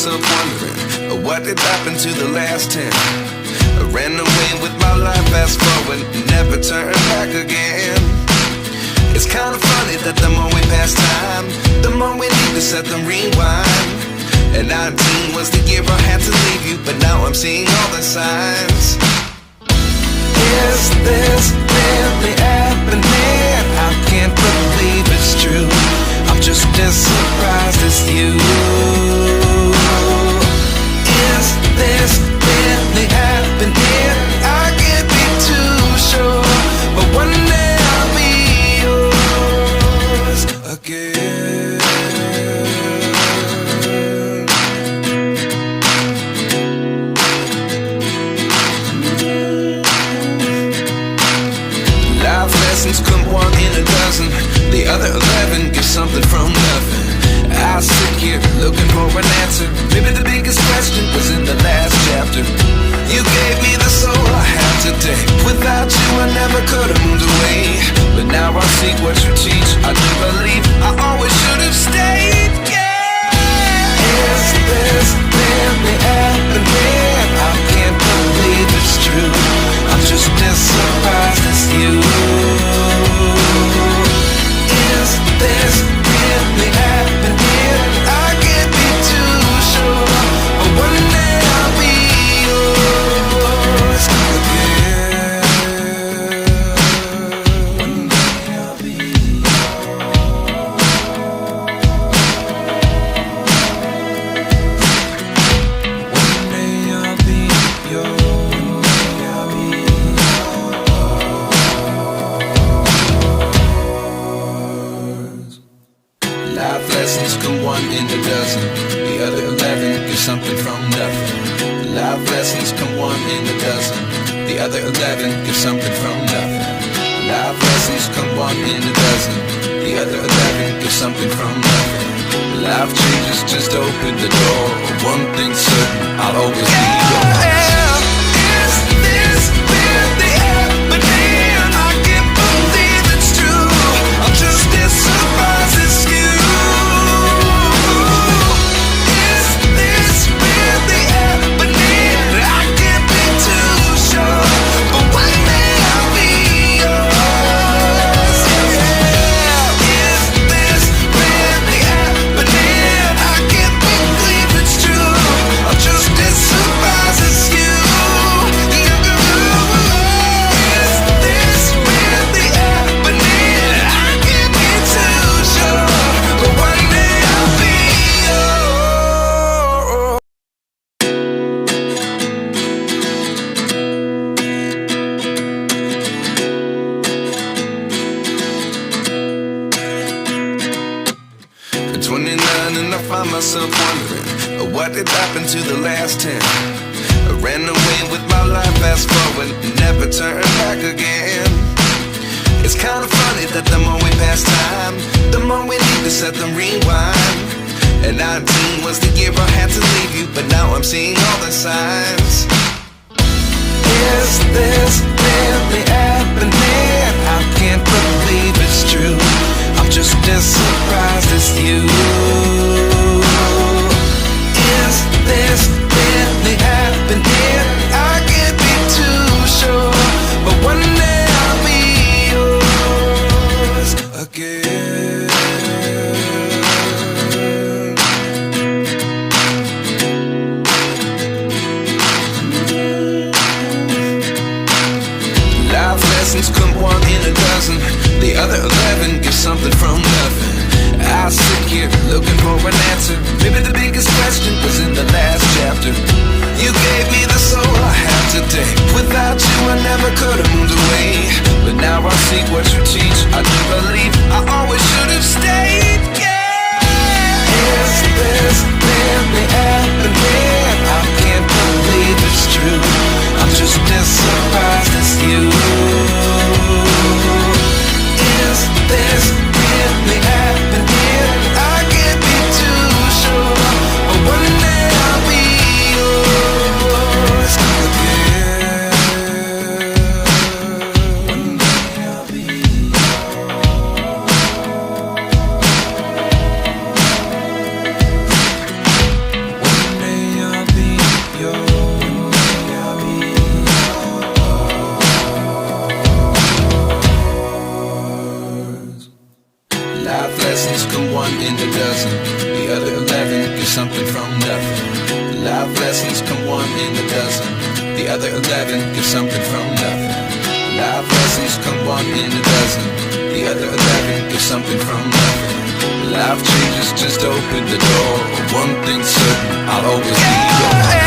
myself wondering, what did happen to the last 10? I ran away with my life, fast forward, never turn back again. It's kind of funny that the more we pass time, the more we need to set them rewind. And 19 was the year I had to leave you, but now I'm seeing all the signs. Is this really happening? I can't believe it's true. I'm just as surprised as you. Is this really happening? I can't be too sure, but one day I'll be yours again. Life lessons come one in a dozen. The other 11 give something from nothing. I sit here looking for an answer. Maybe the biggest question was in the last chapter. You gave me the soul I have today. Without you I never could have moved away. But now I see what you teach. I do believe I always should have stayed. Yeah. Is this really happening? I can't believe it's true. I'm just as surprised as you. Is this really happening? I can't be too sure, but one day I'll be yours again. One day I'll be yours. One day I'll be yours. One day I'll be yours. Life lessons come one in a dozen. The other 11 give something from nothing. Life lessons come one in a dozen. The other 11 give something from nothing. Life lessons come one in a dozen. The other 11 give something from nothing. Life changes just open the door. One thing's certain, I'll always be yours. Is this really happening? I can't believe it's true. I'm just as surprised as you. Is this really happening? I can't be too sure, but one day I'll be yours. Yeah. Is this really happening? I can't believe it's true. I'm just as surprised as you. Is this really happening? I can't be too sure, but one day I'll be yours. At 29 and I find myself wondering, what did happen to the last 10? I ran away with my life, fast forward, never turn back again. It's kind of funny that the more we pass time, the more we need to set them rewind. And 19 was the year I had to leave you, but now I'm seeing all the signs. Is this really happening? I can't believe it's true. I'm just as surprised as you. Is this really happening? I can't be too sure, but one day I'll be yours again. Life lessons come one in a dozen. The other 11 give something from nothing. I sit here looking for an answer. Maybe the biggest question was in the last chapter. You gave me the soul I have today. Without you I never could have moved away. But now I see what you teach. I do believe I always should have stayed. Yeah. Is this really happening? I can't believe it's true. I'm just as surprised as you. Is this really happening? I can't be too sure, but one day I'll be yours again. One day I'll be yours. lessons come one in a dozen. The other 11 get something from nothing. Life lessons come one in a dozen. The other 11 get something from nothing. Life lessons come one in a dozen. The other 11 get something from nothing. Life changes just open the door. One thing's certain, I'll always be yours.